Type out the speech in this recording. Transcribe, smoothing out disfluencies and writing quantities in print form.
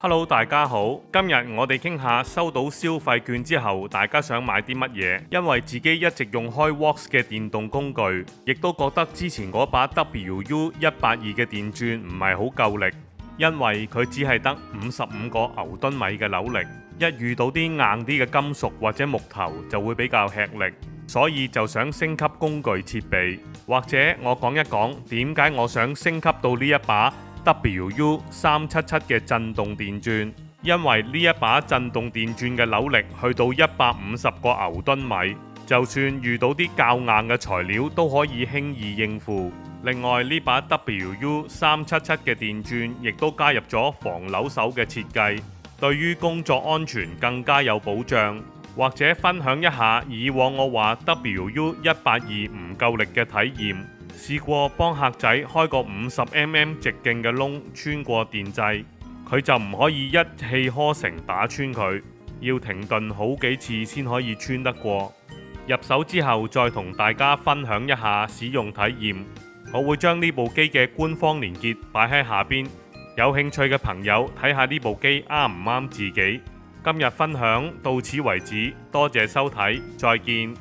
Hello，大家好，今日我哋傾下收到消費券之後，大家想買啲乜嘢？因為自己一直用開 Vox 嘅電動工具，亦都覺得之前嗰把 WU182嘅電鑽唔係好夠力，因為佢只係得55個牛頓米嘅扭力，一遇到啲硬啲嘅金屬或者木頭就會比較吃力，所以就想升級工具設備，或者我講一講點解我想升級到呢一把WU377嘅震動電鑽，因為呢一把震動電鑽嘅扭力去到150個牛頓米，就算遇到啲較硬嘅材料都可以輕易應付。另外呢把 WU377嘅電鑽亦都加入咗防扭手嘅設計，對於工作安全更加有保障。或者分享一下以往我話 WU182唔夠力嘅體驗。試過幫客仔開個50mm 直徑嘅窿穿過電掣，佢就唔可以一氣呵成打穿佢，要停頓好幾次先可以穿得過。入手之後再同大家分享一下使用體驗，我會將呢部機嘅官方連結擺喺下邊，有興趣嘅朋友睇下呢部機啱唔啱自己。今日分享到此為止，多謝收睇，再見。